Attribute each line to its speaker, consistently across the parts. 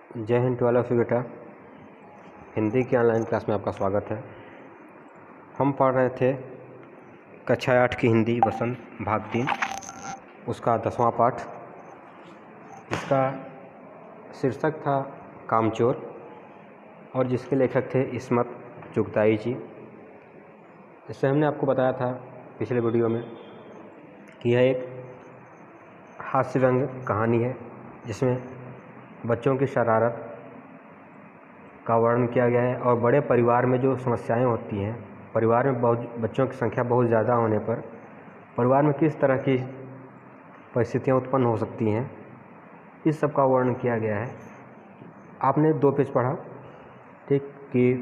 Speaker 1: जय Hind to all of you बेटा। हिंदी की ऑनलाइन क्लास में आपका स्वागत है। हम पढ़ रहे थे कक्षा 8 की हिंदी वसंत भाग 3 उसका 10वां पाठ। इसका शीर्षक था कामचोर और जिसके लेखक थे इस्मत चुगताई जी। इससे हमने आपको बताया था पिछले वीडियो में कि यह एक हास्य व्यंग कहानी है जिसमें बच्चों की शरारत का वर्णन किया गया है और बड़े परिवार में जो समस्याएं होती हैं, परिवार में बहुत बच्चों की संख्या बहुत ज़्यादा होने पर परिवार में किस तरह की परिस्थितियां उत्पन्न हो सकती हैं, इस सब का वर्णन किया गया है। आपने 2 पेज पढ़ा, ठीक, कि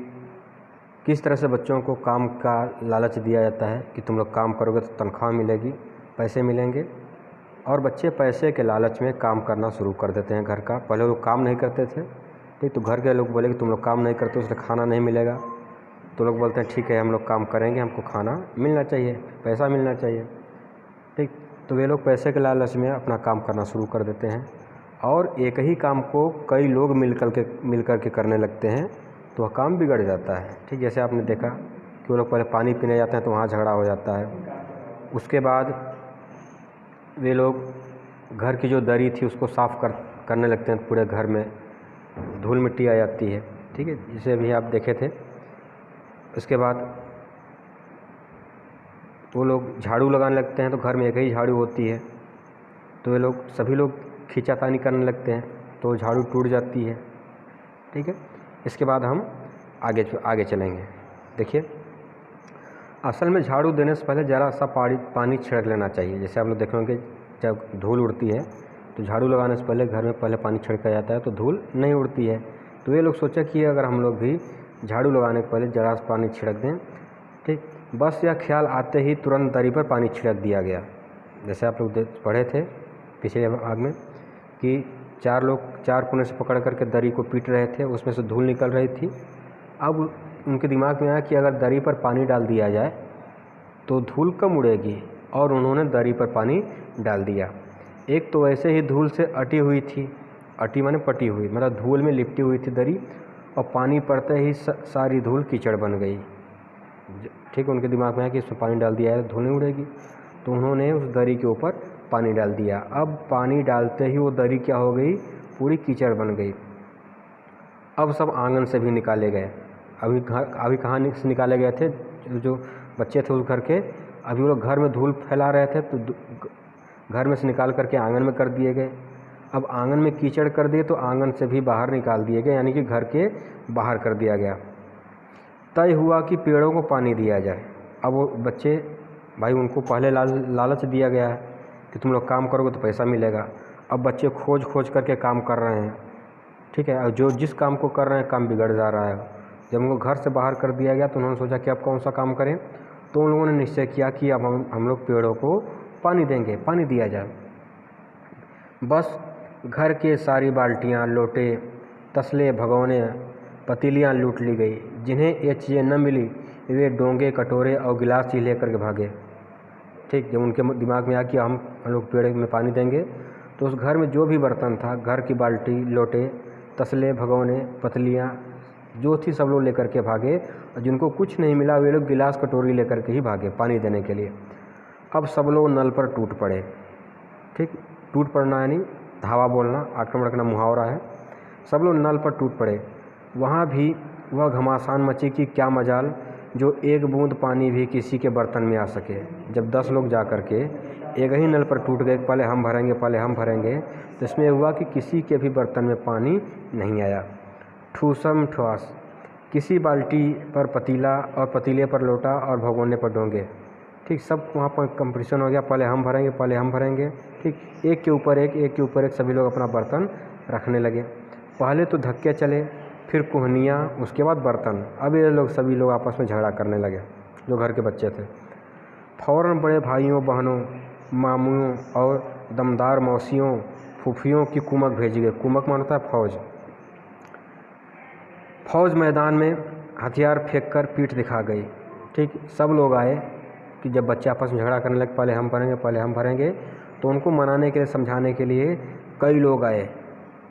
Speaker 1: किस तरह से बच्चों को काम का लालच दिया जाता है कि तुम लोग काम करोगे तो तनख्वाह मिलेगी, पैसे मिलेंगे, और बच्चे पैसे के लालच में काम करना शुरू कर देते हैं घर का। पहले लोग काम नहीं करते थे, ठीक, तो घर के लोग बोले कि तुम लोग काम नहीं करते उससे खाना नहीं मिलेगा, तो लोग बोलते हैं ठीक है हम लोग काम करेंगे, हमको खाना मिलना चाहिए, पैसा मिलना चाहिए, ठीक। तो वे लोग पैसे के लालच में अपना काम करना शुरू कर देते हैं और एक ही काम को कई लोग मिल कर के करने लगते हैं तो वह काम बिगड़ जाता है, ठीक। जैसे आपने देखा कि वो लोग पहले पानी पीने जाते हैं तो वहाँ झगड़ा हो जाता है, उसके बाद वे लोग घर की जो दरी थी उसको साफ़ करने लगते हैं, पूरे घर में धूल मिट्टी आ जाती है, ठीक है, जिसे भी आप देखे थे। उसके बाद वो लोग झाड़ू लगाने लगते हैं तो घर में एक ही झाड़ू होती है, तो वे लोग सभी लोग खींचातानी करने लगते हैं तो झाड़ू टूट जाती है, ठीक है। इसके बाद हम आगे चलेंगे। देखिए, असल में झाड़ू देने से पहले ज़रा सा पानी छिड़क लेना चाहिए। जैसे आप लोग देख होंगे जब धूल उड़ती है तो झाड़ू लगाने से पहले घर में पहले पानी छिड़का जाता है तो धूल नहीं उड़ती है। तो ये लोग सोचा कि अगर हम लोग भी झाड़ू लगाने के पहले ज़रा सा पानी छिड़क दें, ठीक। बस यह ख्याल आते ही तुरंत दरी पर पानी छिड़क दिया गया। जैसे आप लोग पढ़े थे पिछले भाग में कि 4 लोग 4 कोने से पकड़ करके दरी को पीट रहे थे, उसमें से धूल निकल रही थी। अब उनके दिमाग में आया कि अगर दरी पर पानी डाल दिया जाए तो धूल कम उड़ेगी, और उन्होंने दरी पर पानी डाल दिया। एक तो वैसे ही धूल से अटी हुई थी, अटी माने पटी हुई, मतलब धूल में लिपटी हुई थी दरी, और पानी पड़ते ही सारी धूल कीचड़ बन गई, ठीक। उनके दिमाग में आया कि इसमें पानी डाल दिया है तो धूल नहीं उड़ेगी, तो उन्होंने उस दरी के ऊपर पानी डाल दिया। अब पानी डालते ही वो दरी क्या हो गई, पूरी कीचड़ बन गई। अब सब आंगन से भी निकाले गए। अभी कहाँ से निकाले गए थे, जो बच्चे थे उस घर के, अभी वो लोग घर में धूल फैला रहे थे तो घर में से निकाल करके आंगन में कर दिए गए। अब आंगन में कीचड़ कर दिए तो आंगन से भी बाहर निकाल दिए गए, यानी कि घर के बाहर कर दिया गया। तय हुआ कि पेड़ों को पानी दिया जाए। अब वो बच्चे, भाई उनको पहले लालच दिया गया है कि तुम लोग काम करोगे तो पैसा मिलेगा। अब बच्चे खोज करके काम कर रहे हैं, ठीक है, और जो जिस काम को कर रहे हैं काम बिगड़ जा रहा है। जब उनको घर से बाहर कर दिया गया तो उन्होंने सोचा कि अब कौन सा काम करें, तो उन लोगों ने निश्चय किया कि अब हम लोग पेड़ों को पानी देंगे, पानी दिया जाए। बस घर के सारी बाल्टियाँ, लोटे, तसले, भगोने, पतीलियाँ लूट ली गई। जिन्हें ये चीज़ें न मिली वे डोंगे, कटोरे और गिलास ही लेकर के भागे, ठीक। जब उनके दिमाग में आया कि हम लोग पेड़ में पानी देंगे तो उस घर में जो भी बर्तन था, घर की बाल्टी, लोटे, तसले, भगोने, पतलियाँ जो थी सब लोग लेकर के भागे, और जिनको कुछ नहीं मिला वे लोग गिलास कटोरी लेकर के ही भागे पानी देने के लिए। अब सब लोग नल पर टूट पड़े, ठीक। टूट पड़ना यानी धावा बोलना, आक्रमण करना मुहावरा है। सब लोग नल पर टूट पड़े। वहाँ भी वह घमासान मची कि क्या मजाल जो एक बूंद पानी भी किसी के बर्तन में आ सके। जब 10 लोग जा कर के एक ही नल पर टूट गए, पहले हम भरेंगे पहले हम भरेंगे, तो इसमें हुआ कि किसी के भी बर्तन में पानी नहीं आया। ठूसम ठुआस, किसी बाल्टी पर पतीला और पतीले पर लोटा और भगोने पर डोंगे, ठीक। सब वहाँ पर कंपटीशन हो गया, पहले हम भरेंगे पहले हम भरेंगे, ठीक। एक के ऊपर एक सभी लोग अपना बर्तन रखने लगे। पहले तो धक्के चले, फिर कोहनियाँ, उसके बाद बर्तन। अब ये लोग सभी लोग आपस में झगड़ा करने लगे जो घर के बच्चे थे। फ़ौरन बड़े भाइयों, बहनों, मामूओं और दमदार मौसियों, फूफियों की कुमक भेजी गई। कुमक मानता है फौज। फौज मैदान में हथियार फेंक कर पीठ दिखा गई, ठीक। सब लोग आए कि जब बच्चे आपस में झगड़ा करने लगे पहले हम भरेंगे पहले हम भरेंगे, तो उनको मनाने के लिए, समझाने के लिए कई लोग आए,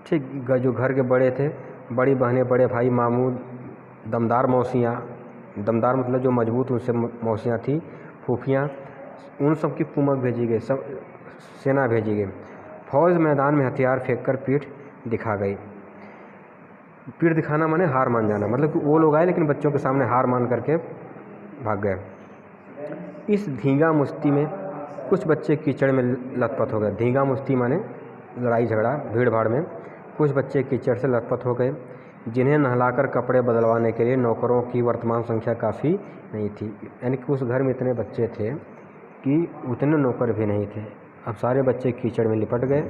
Speaker 1: ठीक। जो घर के बड़े थे, बड़ी बहनें, बड़े भाई, मामू, दमदार मौसियाँ, दमदार मतलब जो मजबूत उनसे मौसियाँ थी, फूफियाँ, उन सब की कुमक भेजी गई, सब सेना भेजी गई। फौज मैदान में हथियार फेंक कर पीठ दिखा गई। पीठ दिखाना माने हार मान जाना, मतलब कि वो लोग आए लेकिन बच्चों के सामने हार मान करके भाग गए। इस धींगा मुश्ती में कुछ बच्चे कीचड़ में लथपथ हो गए। धींगा मुश्ती माने लड़ाई झगड़ा, भीड़ भाड़ में कुछ बच्चे कीचड़ से लथपथ हो गए, जिन्हें नहलाकर कपड़े बदलवाने के लिए नौकरों की वर्तमान संख्या काफ़ी नहीं थी। यानी कि उस घर में इतने बच्चे थे कि उतने नौकर भी नहीं थे। अब सारे बच्चे कीचड़ में लिपट गए,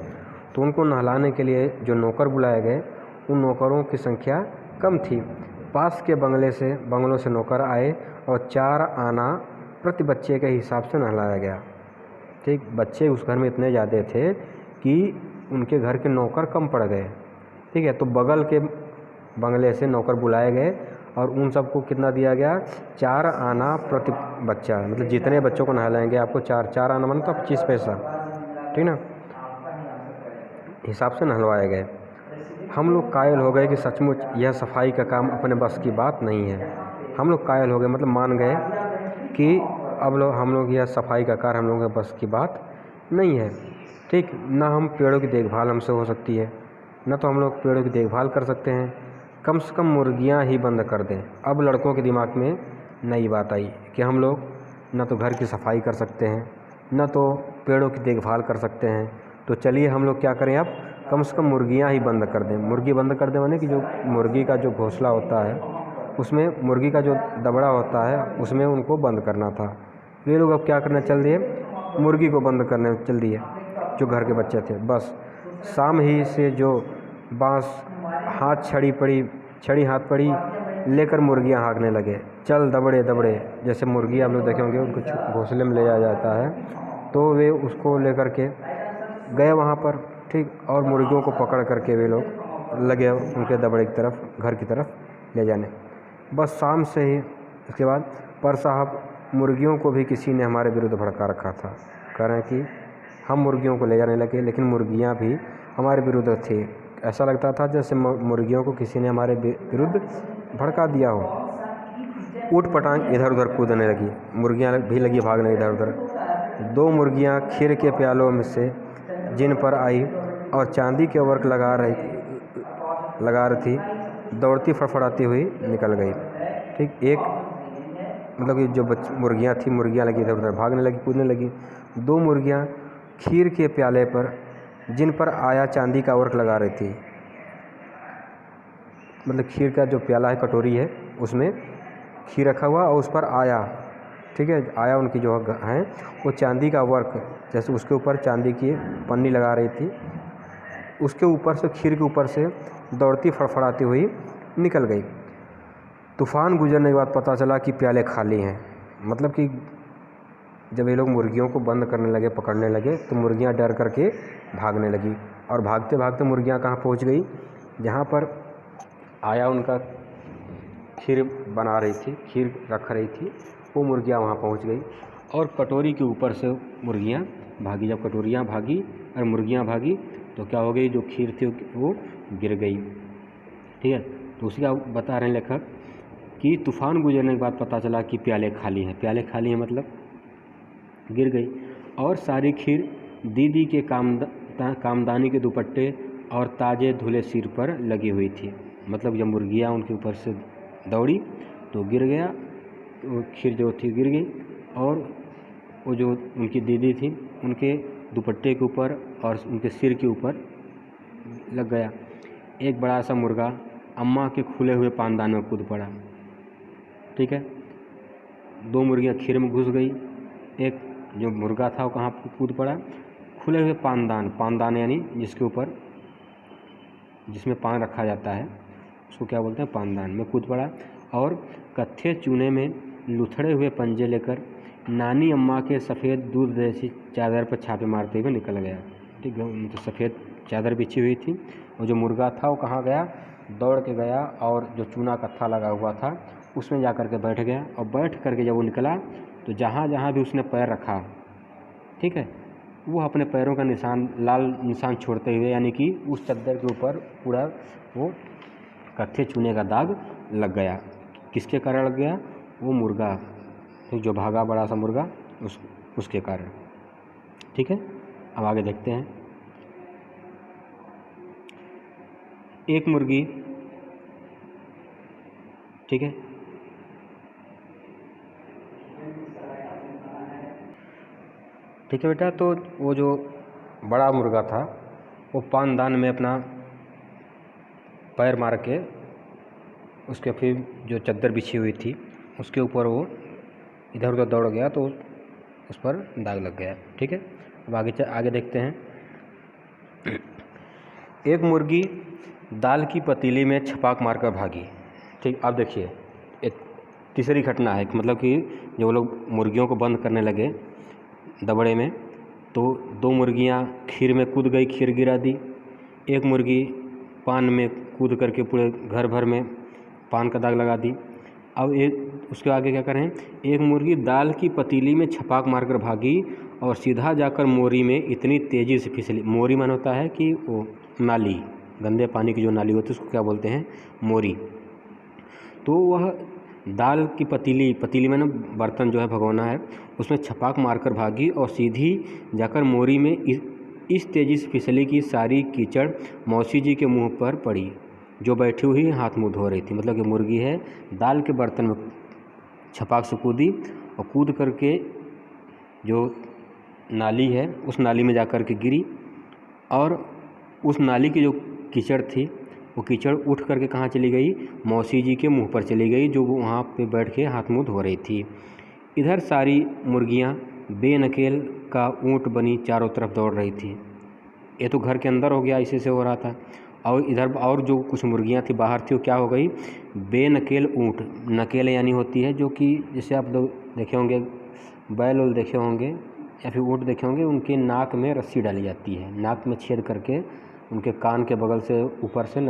Speaker 1: तो उनको नहलाने के लिए जो नौकर बुलाए गए, उन नौकरों की संख्या कम थी। पास के बंगलों से नौकर आए और 4 आना प्रति बच्चे के हिसाब से नहलाया गया। ठीक। बच्चे उस घर में इतने ज़्यादा थे कि उनके घर के नौकर कम पड़ गए। ठीक है। तो बगल के बंगले से नौकर बुलाए गए और उन सबको कितना दिया गया, 4 आना प्रति बच्चा। मतलब जितने बच्चों को नहलाएंगे आपको 4 आना मतलब तो 25 पैसा, ठीक ना, हिसाब से नहलवाए गए। हम लोग कायल हो गए कि सचमुच यह सफाई का काम अपने बस की बात नहीं है। हम लोग कायल हो गए, मतलब मान गए कि अब हम लोग यह सफाई का कार्य हम लोगों के बस की बात नहीं है। ठीक। ना हम पेड़ों की देखभाल हमसे हो सकती है, न तो हम लोग पेड़ों की देखभाल कर सकते हैं। कम से कम मुर्गियां ही बंद कर दें। अब लड़कों के दिमाग में नई बात आई कि हम लोग न तो घर की सफाई कर सकते हैं, न तो पेड़ों की देखभाल कर सकते हैं। तो चलिए हम लोग क्या करें, अब कम से कम मुर्गियां ही बंद कर दें। मुर्गी बंद कर दें माने कि जो मुर्गी का जो घोंसला होता है, उसमें मुर्गी का जो दबड़ा होता है, उसमें उनको बंद करना था। ये लोग अब क्या करने चल दिए, मुर्गी को बंद करने चल दिए, जो घर के बच्चे थे। बस शाम ही से जो बाँस हाथ छड़ी हाथ पड़ी लेकर मुर्गियां हाँकने लगे। चल दबड़े दबड़े, जैसे मुर्गी आप लोग देखे होंगे उनको घोंसले में ले जाया जाता है, तो वे उसको लेकर के गए वहाँ पर। ठीक। और मुर्गियों को पकड़ करके वे लोग लगे उनके दबड़े की तरफ, घर की तरफ ले जाने। बस शाम से ही इसके बाद पर साहब मुर्गियों को भी किसी ने हमारे विरुद्ध भड़का रखा था। कह रहे हैं कि हम मुर्गियों को ले जाने लगे, लेकिन मुर्गियां भी हमारे विरुद्ध थी। ऐसा लगता था जैसे मुर्गियों को किसी ने हमारे विरुद्ध भड़का दिया हो। ऊट पटांग इधर उधर कूदने लगी, मुर्गियां भी लगी भागने इधर उधर। 2 मुर्गियां खीर के प्यालों में से जिन पर आई और चांदी के वर्क लगा रही थी, दौड़ती फड़फड़ाती हुई निकल गई। ठीक। एक मतलब कि जो मुर्गियां थी, मुर्गियां लगी इधर उधर भागने लगी, कूदने लगी। 2 मुर्गियां खीर के प्याले पर जिन पर आया चांदी का वर्क लगा रही थी, मतलब खीर का जो प्याला है, कटोरी है, उसमें खीर रखा हुआ और उस पर आया, ठीक है, आया उनकी जो है वो चांदी का वर्क, जैसे उसके ऊपर चांदी की पन्नी लगा रही थी, उसके ऊपर से, खीर के ऊपर से दौड़ती फड़फड़ाती हुई निकल गई। तूफ़ान गुजरने के बाद पता चला कि प्याले खाली हैं। मतलब कि जब ये लोग मुर्गियों को बंद करने लगे, पकड़ने लगे, तो मुर्गियां डर करके भागने लगी। और भागते भागते मुर्गियां कहाँ पहुंच गई, जहाँ पर आया उनका खीर बना रही थी, खीर रख रही थी, वो मुर्गियां वहाँ पहुंच गई और कटोरी के ऊपर से मुर्गियां भागी। जब कटोरियाँ भागी और मुर्गियां भागी तो क्या हो गई, जो खीर थी वो गिर गई। ठीक है। तो उसी का बता रहे हैं लेखक कि तूफ़ान गुजरने के बाद पता चला कि प्याले खाली हैं। प्याले खाली हैं मतलब गिर गई। और सारी खीर दीदी के कामदानी के दुपट्टे और ताजे धुले सिर पर लगी हुई थी। मतलब जब मुर्गियाँ उनके ऊपर से दौड़ी तो गिर गया, तो खीर जो थी गिर गई और वो जो उनकी दीदी थी उनके दुपट्टे के ऊपर और उनके सिर के ऊपर लग गया। एक बड़ा सा मुर्गा अम्मा के खुले हुए पानदान में कूद पड़ा। ठीक है। 2 मुर्गियाँ खीर में घुस गई, एक जो मुर्गा था वो कहाँ कूद पड़ा, खुले हुए पानदान यानी जिसके ऊपर, जिसमें पान रखा जाता है उसको क्या बोलते हैं, पानदान में कूद पड़ा। और कत्थे चूने में लुथड़े हुए पंजे लेकर नानी अम्मा के सफ़ेद दूध जैसी चादर पर छापे मारते हुए निकल गया। ठीक है। तो सफ़ेद चादर बिछी हुई थी और जो मुर्गा था वो कहाँ गया, दौड़ के गया और जो चूना कत्था लगा हुआ था उसमें जा कर के बैठ गया। और बैठ करके जब वो निकला तो जहाँ जहाँ भी उसने पैर रखा, ठीक है, वो अपने पैरों का निशान, लाल निशान छोड़ते हुए, यानी कि उस चद्दर के ऊपर पूरा वो कत्थे चूने का दाग लग गया। किसके कारण लग गया? वो मुर्गा, तो जो भागा बड़ा सा मुर्गा, उसके कारण। ठीक है, अब आगे देखते हैं। एक मुर्गी, ठीक है, ठीक है बेटा, तो वो जो बड़ा मुर्गा था वो पानदान में अपना पैर मार के उसके फिर जो चद्दर बिछी हुई थी उसके ऊपर वो इधर उधर दौड़ गया, तो उस पर दाग लग गया। ठीक है, अब आगे देखते हैं। एक मुर्गी दाल की पतीली में छपाक मारकर भागी। ठीक, अब देखिए एक तीसरी घटना है, मतलब कि जो लोग मुर्गियों को बंद करने लगे दबड़े में, तो दो मुर्गियां खीर में कूद गई, खीर गिरा दी। एक मुर्गी पान में कूद करके पूरे घर भर में पान का दाग लगा दी। अब एक उसके आगे क्या करें, एक मुर्गी दाल की पतीली में छपाक मारकर भागी और सीधा जाकर मोरी में इतनी तेज़ी से फिसली। मोरी मन होता है कि वो नाली, गंदे पानी की जो नाली होती है उसको क्या बोलते हैं? मोरी। तो वह दाल की पतीली में ना बर्तन जो है भगोना है, उसमें छपाक मारकर भागी और सीधी जाकर मोरी में इस तेज़ी से फिसली कि सारी कीचड़ मौसी जी के मुंह पर पड़ी, जो बैठी हुई हाथ मुंह धो रही थी। मतलब कि मुर्गी है, दाल के बर्तन में छपाक से कूदी और कूद करके जो नाली है उस नाली में जाकर के गिरी, और उस नाली की जो कीचड़ थी वो कीचड़ उठ करके कहाँ चली गई? मौसी जी के मुंह पर चली गई, जो वो वहाँ पे बैठ के हाथ मुंह धो रही थी। इधर सारी मुर्गियाँ बेनकेल का ऊँट बनी चारों तरफ दौड़ रही थी। ये तो घर के अंदर हो गया, इसी से हो रहा था। और इधर और जो कुछ मुर्गियाँ थी बाहर थी, वो क्या हो गई? बेनकेल ऊँट। नकेल यानी होती है जो कि जैसे आप लोग देखे होंगे, बैल उल देखे होंगे या फिर ऊँट देखे होंगे, उनके नाक में रस्सी डाली जाती है, नाक में छेद करके उनके कान के बगल से ऊपर से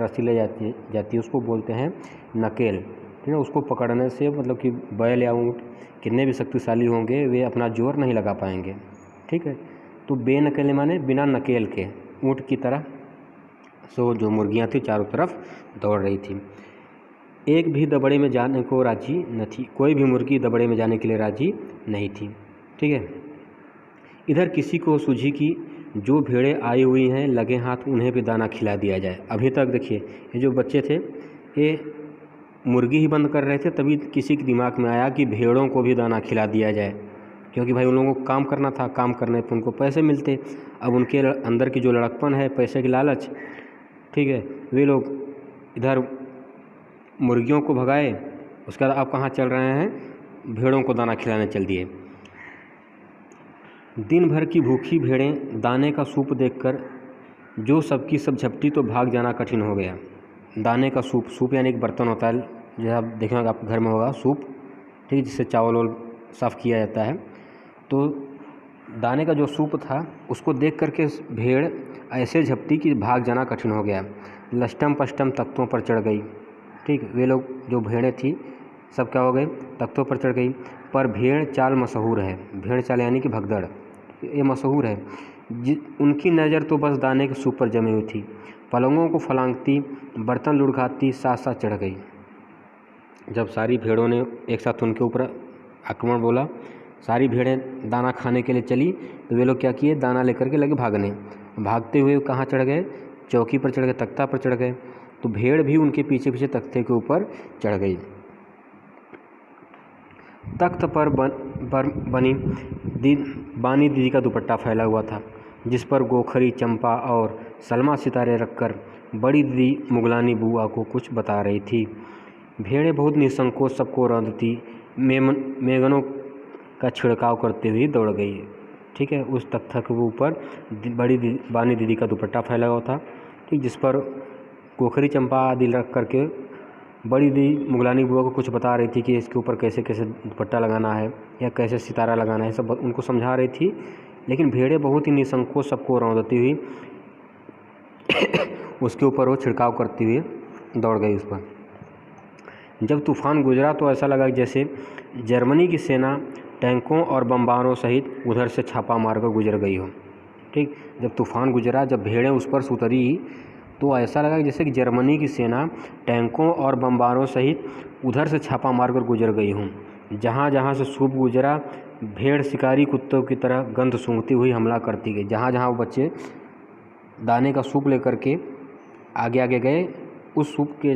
Speaker 1: रस्सी ले जाती है, उसको बोलते हैं नकेल। ठीक है, उसको पकड़ने से मतलब कि बैल या ऊँट कितने भी शक्तिशाली होंगे वे अपना जोर नहीं लगा पाएंगे। ठीक है, तो बेनकेल माने बिना नकेल के, ऊँट की तरह। सो जो मुर्गियाँ थी चारों तरफ दौड़ रही थी। एक भी दबड़े में जाने को राजी न थी, कोई भी मुर्गी दबड़े में जाने के लिए राजी नहीं थी। ठीक है, इधर किसी को सूझी कि जो भेड़ें आई हुई हैं लगे हाथ उन्हें भी दाना खिला दिया जाए। अभी तक देखिए ये जो बच्चे थे ये मुर्गी ही बंद कर रहे थे, तभी किसी के दिमाग में आया कि भेड़ों को भी दाना खिला दिया जाए, क्योंकि भाई उन लोगों को काम करना था, काम करने पर उनको पैसे मिलते। अब उनके अंदर की जो लड़कपन है, पैसे की लालच, ठीक है, वे लोग इधर मुर्गियों को भगाए, उसके बाद अब कहाँ चल रहे हैं? भेड़ों को दाना खिलाने चल दिए। दिन भर की भूखी भेड़ें दाने का सूप देखकर जो सबकी सब झपटी तो भाग जाना कठिन हो गया। दाने का सूप, सूप यानी एक बर्तन होता है, जैसे आप देखेंगे आप घर में होगा सूप, ठीक, जिससे चावल और साफ़ किया जाता है। तो दाने का जो सूप था उसको देख करके भेड़ ऐसे झपटी कि भाग जाना कठिन हो गया। लष्टम पष्टम तख्तों पर चढ़ गई। ठीक, वे लोग जो भेड़ें थी सब क्या हो गए? तख्तों पर चढ़ गई। पर भेड़ चाल मशहूर है, भेड़ चाल यानी कि भगदड़, ये मशहूर है। उनकी नज़र तो बस दाने के सूप पर जमी हुई थी। पलंगों को फलांगती, बर्तन लुढ़काती साथ साथ चढ़ गई। जब सारी भेड़ों ने एक साथ उनके ऊपर आक्रमण बोला, सारी भेड़ें दाना खाने के लिए चली, तो वे लोग क्या किए? दाना लेकर के लगे भागने। भागते हुए कहाँ चढ़ गए? चौकी पर चढ़ गए, तख्ता पर चढ़ गए। तो भेड़ भी उनके पीछे पीछे तख्ते के ऊपर चढ़ गई। तख्त पर बानी दीदी का दुपट्टा फैला हुआ था, जिस पर गोखरी, चंपा और सलमा सितारे रखकर बड़ी दीदी मुगलानी बुआ को कुछ बता रही थी। भेड़ें बहुत निसंकोच सबको रौंदती मेगनों का छिड़काव करते हुए दौड़ गई। ठीक है, उस तख्त के ऊपर बानी दीदी का दुपट्टा फैला हुआ था, ठीक, जिस पर गोखरी, चंपा आदि रख करके बड़ी दीदी मुगलानी बुआ को कुछ बता रही थी कि इसके ऊपर कैसे कैसे दुपट्टा लगाना है या कैसे सितारा लगाना है, सब उनको समझा रही थी। लेकिन भेड़ें बहुत ही निसंकोच सबको रौंदती हुई उसके ऊपर वो छिड़काव करती हुई दौड़ गई उस पर। जब तूफान गुजरा तो ऐसा लगा जैसे जर्मनी की सेना टैंकों और बमबारों सहित उधर से छापा मारकर गुजर गई हो। ठीक, जब तूफ़ान गुजरा, जब भेड़ें उस पर से उतरी तो ऐसा लगा कि जैसे कि जर्मनी की सेना टैंकों और बमबारों सहित उधर से छापा मारकर गुजर गई हूँ। जहाँ जहाँ से सूप गुजरा, भेड़ शिकारी कुत्तों की तरह गंध सूंघती हुई हमला करती गई। जहाँ जहाँ वो बच्चे दाने का सूप लेकर के आगे आगे गए, उस सूप के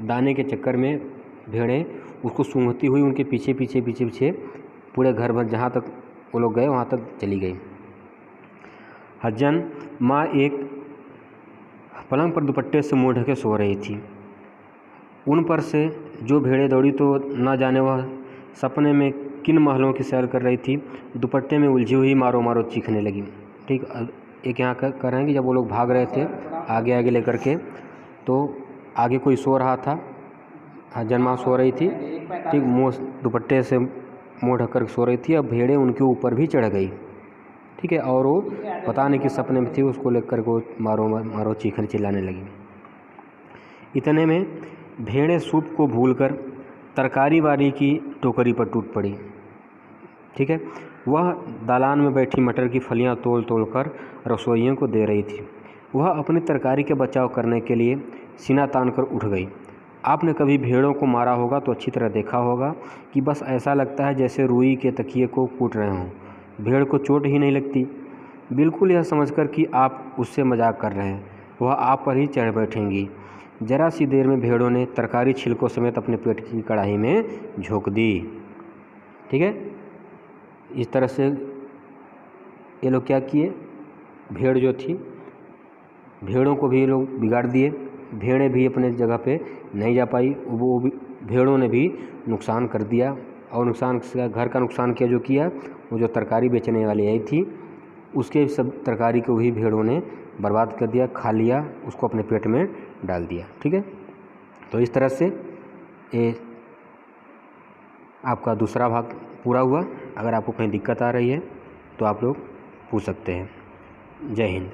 Speaker 1: दाने के चक्कर में भेड़ें उसको सूंघती हुई उनके पीछे पीछे पीछे पीछे पूरे घर भर जहाँ तक वो लोग गए वहाँ तक चली गई। हज्जन माँ एक पलंग पर दुपट्टे से मुँह ढके सो रही थी। उन पर से जो भेड़ें दौड़ी तो न जाने वह सपने में किन महलों की सैर कर रही थी। दुपट्टे में उलझी हुई मारो मारो चीखने लगी। ठीक, एक यहाँ कर रहे हैं कि जब वो लोग भाग रहे थे आगे आगे लेकर के, तो आगे कोई सो रहा था, हज्जन माँ सो रही थी। ठीक, मुँह दुपट्टे से मुँह ढककर सो रही थी। अब भेड़ें उनके ऊपर भी चढ़ गई। ठीक है, और वो पता नहीं किस सपने में थी, उसको लेकर को मारो मारो चीखने चिल्लाने लगी। इतने में भेड़ें सूप को भूलकर तरकारी वाली की टोकरी पर टूट पड़ी। ठीक है, वह दालान में बैठी मटर की फलियां तोड़ तोड़ कर रसोइयों को दे रही थी। वह अपनी तरकारी के बचाव करने के लिए सीना तान कर उठ गई। आपने कभी भेड़ों को मारा होगा तो अच्छी तरह देखा होगा कि बस ऐसा लगता है जैसे रुई के तकिए को कूट रहे हों। भेड़ को चोट ही नहीं लगती, बिल्कुल यह समझकर कि आप उससे मजाक कर रहे हैं, वह आप पर ही चढ़ बैठेंगी। जरा सी देर में भेड़ों ने तरकारी छिलकों समेत अपने पेट की कढ़ाई में झोंक दी। ठीक है, इस तरह से ये लोग क्या किए, भेड़ जो थी, भेड़ों को भी ये लोग बिगाड़ दिए। भेड़ें भी अपने जगह पे नहीं जा पाई, वो भी भेड़ों ने भी नुकसान कर दिया। और नुकसान घर का नुकसान किया, जो किया वो जो तरकारी बेचने वाली आई थी उसके सब तरकारी को भी भेड़ों ने बर्बाद कर दिया, खा लिया, उसको अपने पेट में डाल दिया। ठीक है, तो इस तरह से ये आपका दूसरा भाग पूरा हुआ। अगर आपको कहीं दिक्कत आ रही है तो आप लोग पूछ सकते हैं। जय हिंद।